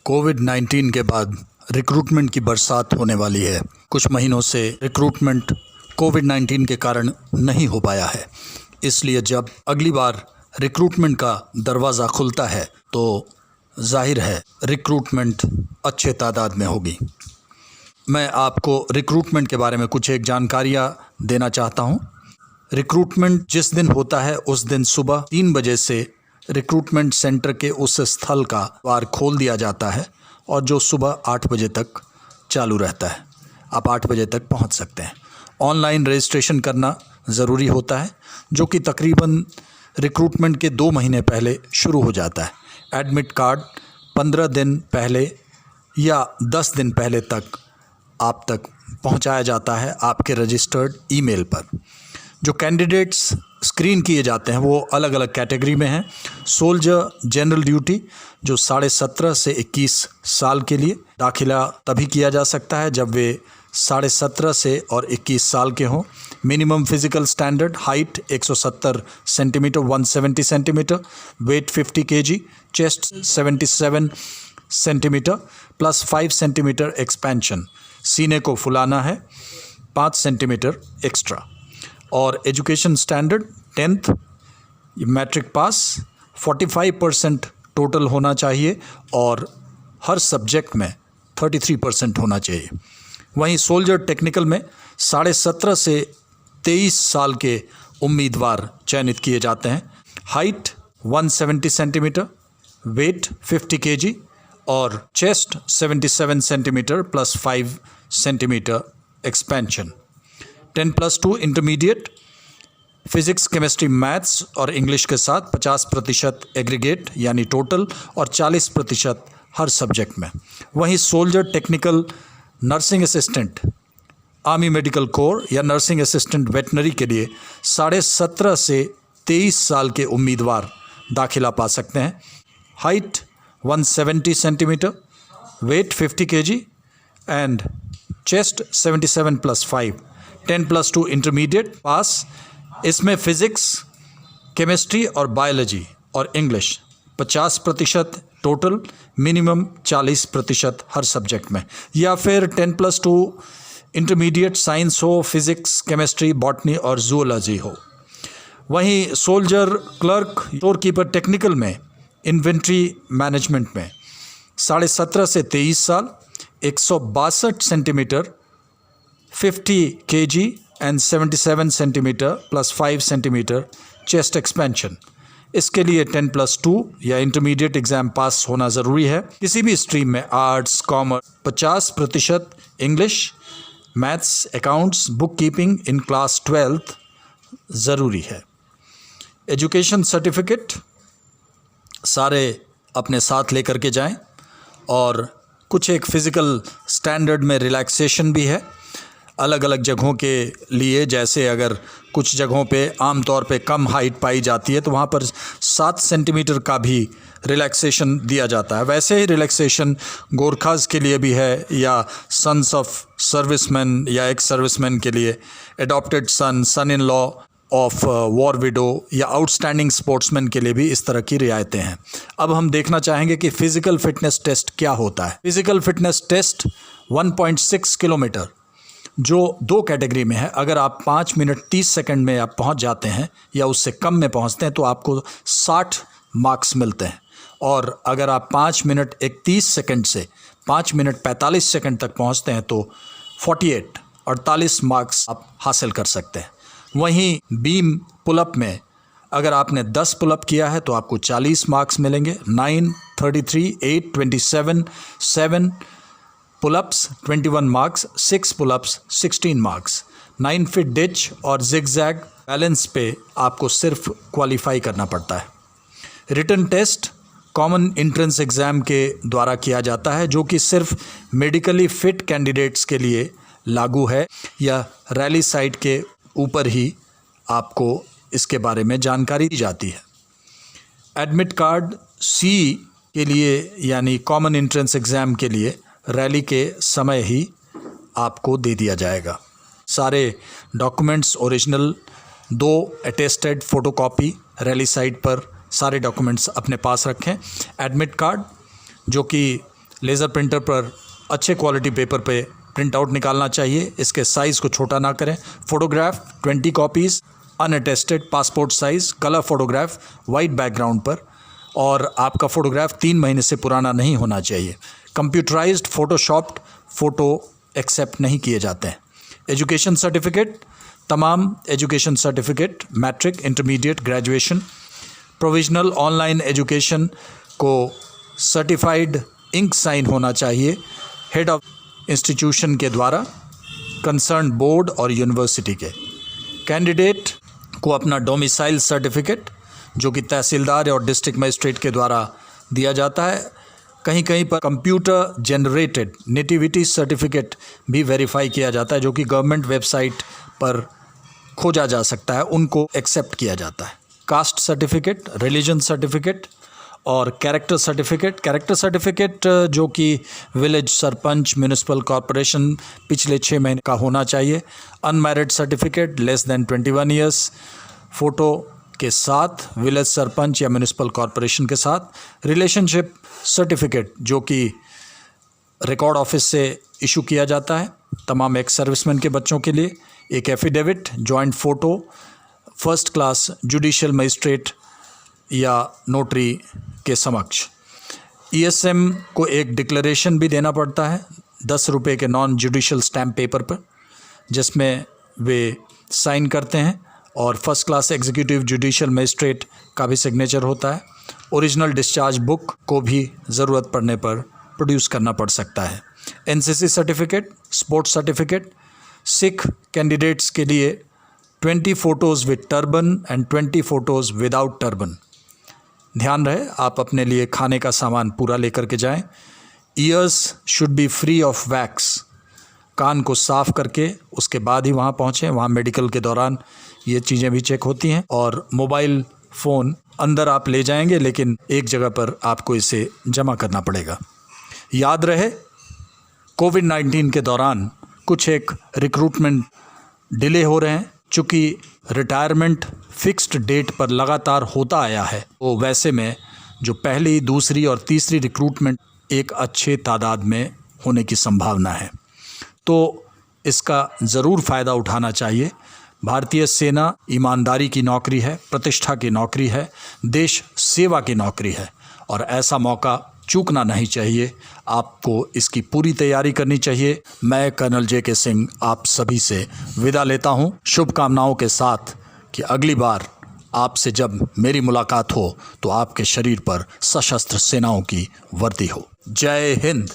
कोविड-19 के बाद रिक्रूटमेंट की बरसात होने वाली है। कुछ महीनों से रिक्रूटमेंट कोविड-19 के कारण नहीं हो पाया है, इसलिए जब अगली बार रिक्रूटमेंट का दरवाज़ा खुलता है तो जाहिर है रिक्रूटमेंट अच्छे तादाद में होगी। मैं आपको रिक्रूटमेंट के बारे में कुछ एक जानकारियाँ देना चाहता हूँ। रिक्रूटमेंट जिस दिन होता है उस दिन सुबह 3 बजे से रिक्रूटमेंट सेंटर के उस स्थल का द्वार खोल दिया जाता है और जो सुबह 8 बजे तक चालू रहता है। आप 8 बजे तक पहुंच सकते हैं। ऑनलाइन रजिस्ट्रेशन करना ज़रूरी होता है, जो कि तकरीबन रिक्रूटमेंट के 2 महीने पहले शुरू हो जाता है। एडमिट कार्ड 15 दिन पहले या 10 दिन पहले तक आप तक पहुंचाया जाता है आपके रजिस्टर्ड ईमेल पर। जो कैंडिडेट्स स्क्रीन किए जाते हैं वो अलग अलग कैटेगरी में हैं। सोल्जर जनरल ड्यूटी जो 17.5 से 21 साल के लिए, दाखिला तभी किया जा सकता है जब वे 17.5 से और 21 साल के हों। Minimum physical standard height 170 centimetre 170 centimetre, weight 50 kg, chest 77 centimetre plus 5 centimetre expansion, सीने को फुलाना है 5 सेंटीमीटर एक्स्ट्रा। और education standard 10th matric pass, 45% total होना चाहिए और हर सब्जेक्ट में 33% होना चाहिए। वहीं सोल्जर टेक्निकल में 17.5 से 23 साल के उम्मीदवार चयनित किए जाते हैं। हाइट 170 सेंटीमीटर, वेट 50 kg और chest 77 centimetre plus 5 centimetre expansion. 10+2 intermediate physics, chemistry, maths और इंग्लिश के साथ 50% एग्रीगेट यानी टोटल और 40% हर सब्जेक्ट में। वहीं soldier technical nursing assistant, army medical corps या नर्सिंग असिस्टेंट वेटनरी के लिए 17.5 से 23 साल के उम्मीदवार दाखिला पा सकते हैं। Height 170 centimetre, weight 50 kg and chest 77 plus 5। 10+2 intermediate pass. इसमें फ़िज़िक्स, केमिस्ट्री और बायोलॉजी और इंग्लिश 50% टोटल, मिनिमम 40% हर सब्जेक्ट में। या फिर 10+2 इंटरमीडिएट साइंस हो, फिज़िक्स, केमिस्ट्री, बॉटनी और जूलॉजी हो। वहीं soldier clerk, store keeper technical में, इन्वेंट्री मैनेजमेंट में 17.5 से 23 साल, 162 centimetre, 50 kg and 77 centimetre plus 5 centimetre chest expansion. इसके लिए 10+2 या इंटरमीडिएट एग्ज़ाम पास होना ज़रूरी है। किसी भी स्ट्रीम में arts, commerce, 50% English, maths, accounts, book keeping in class 12th ज़रूरी है। एजुकेशन सर्टिफिकेट सारे अपने साथ लेकर के जाएं और कुछ एक फ़िज़िकल स्टैंडर्ड में रिलैक्सेशन भी है अलग अलग जगहों के लिए। जैसे अगर कुछ जगहों पे आम तौर पे कम हाइट पाई जाती है तो वहाँ पर 7 सेंटीमीटर का भी रिलैक्सेशन दिया जाता है। वैसे ही रिलैक्सेशन गोरखाज के लिए भी है, या सन्स ऑफ सर्विसमैन या एक्स सर्विसमैन के लिए, adopted son in law of war widow या आउटस्टैंडिंग स्पोर्ट्समैन के लिए भी इस तरह की रियायतें हैं। अब हम देखना चाहेंगे कि फ़िज़िकल फ़िटनेस टेस्ट क्या होता है। फ़िज़िकल फ़िटनेस टेस्ट 1.6 किलोमीटर जो 2 कैटेगरी में है। अगर आप 5 मिनट 30 सेकंड में आप पहुंच जाते हैं या उससे कम में पहुंचते हैं तो आपको 60 मार्क्स मिलते हैं, और अगर आप 5 मिनट 31 सेकंड से 5 मिनट 45 सेकंड तक पहुंचते हैं तो 48 मार्क्स आप हासिल कर सकते हैं। वहीं बीम पुलअप में अगर आपने 10 पुलअप किया है तो आपको 40 मार्क्स मिलेंगे। 9, 33, 8, 27, 7 pull ups 21 marks, 6 pull ups 16 marks. 9 feet ditch और जिगजैग बैलेंस पे आपको सिर्फ क्वालिफाई करना पड़ता है। Written test common entrance exam के द्वारा किया जाता है, जो कि सिर्फ मेडिकली फ़िट कैंडिडेट्स के लिए लागू है, या रैली साइट के ऊपर ही आपको इसके बारे में जानकारी दी जाती है। एडमिट कार्ड सी के लिए यानी कॉमन एंट्रेंस एग्ज़ाम के लिए रैली के समय ही आपको दे दिया जाएगा। सारे documents original, 2 attested photocopy rally site पर सारे डॉक्यूमेंट्स अपने पास रखें। एडमिट कार्ड जो कि लेज़र प्रिंटर पर अच्छे क्वालिटी पेपर पे प्रिंट आउट निकालना चाहिए। इसके साइज़ को छोटा ना करें। Photograph 20 copies unattested passport size colour photograph white background पर, और आपका फ़ोटोग्राफ 3 महीने से पुराना नहीं होना चाहिए। कंप्यूटराइज्ड फ़ोटोशॉप्ड फ़ोटो एक्सेप्ट नहीं किए जाते हैं। एजुकेशन सर्टिफिकेट, तमाम education certificate matric, intermediate, graduation, provisional online education को सर्टिफाइड इंक साइन होना चाहिए हेड ऑफ इंस्टीट्यूशन के द्वारा, कंसर्न बोर्ड और यूनिवर्सिटी के। कैंडिडेट को अपना डोमिसाइल सर्टिफिकेट जो कि तहसीलदार और डिस्ट्रिक्ट मजिस्ट्रेट के द्वारा दिया जाता है। कहीं कहीं पर कंप्यूटर जनरेटेड नेटिविटी सर्टिफिकेट भी वेरीफाई किया जाता है, जो कि गवर्नमेंट वेबसाइट पर खोजा जा सकता है, उनको एक्सेप्ट किया जाता है। कास्ट सर्टिफिकेट, रिलीजन सर्टिफिकेट और कैरेक्टर सर्टिफिकेट। कैरेक्टर सर्टिफिकेट जो कि विलेज सरपंच, म्यूनिसिपल कॉरपोरेशन पिछले 6 महीने का होना चाहिए। Unmarried certificate less than 21 years, photo के साथ विलेज सरपंच या म्यूनिसिपल कॉरपोरेशन के साथ। रिलेशनशिप सर्टिफिकेट जो कि रिकॉर्ड ऑफिस से इशू किया जाता है तमाम एक्स सर्विसमैन के बच्चों के लिए। एक affidavit, joint photo first class judicial magistrate या नोटरी के समक्ष। ईएसएम को एक डिक्लेरेशन भी देना पड़ता है 10 रुपये के नॉन जुडिशियल स्टैम्प पेपर पर, जिसमें वे साइन करते हैं, और first class executive judicial magistrate का भी सिग्नेचर होता है। ओरिजिनल डिस्चार्ज बुक को भी ज़रूरत पड़ने पर प्रोड्यूस करना पड़ सकता है। NCC certificate, sports certificate. Sikh candidates के लिए 20 photos with turban and 20 photos without turban. ध्यान रहे आप अपने लिए खाने का सामान पूरा लेकर के जाएं। Ears should be free of wax, कान को साफ़ करके उसके बाद ही वहाँ पहुँचें। वहाँ मेडिकल के दौरान ये चीज़ें भी चेक होती हैं। और मोबाइल फ़ोन अंदर आप ले जाएंगे, लेकिन एक जगह पर आपको इसे जमा करना पड़ेगा। याद रहे कोविड-19 के दौरान कुछ एक रिक्रूटमेंट डिले हो रहे हैं। चूँकि रिटायरमेंट फिक्स्ड डेट पर लगातार होता आया है, तो वैसे में जो पहली, दूसरी और तीसरी रिक्रूटमेंट एक अच्छे तादाद में होने की संभावना है, तो इसका ज़रूर फ़ायदा उठाना चाहिए। भारतीय सेना ईमानदारी की नौकरी है, प्रतिष्ठा की नौकरी है, देश सेवा की नौकरी है, और ऐसा मौका चूकना नहीं चाहिए। आपको इसकी पूरी तैयारी करनी चाहिए। मैं कर्नल जे.के. सिंह आप सभी से विदा लेता हूं, शुभकामनाओं के साथ कि अगली बार आपसे जब मेरी मुलाकात हो तो आपके शरीर पर सशस्त्र सेनाओं की वर्दी हो। जय हिंद।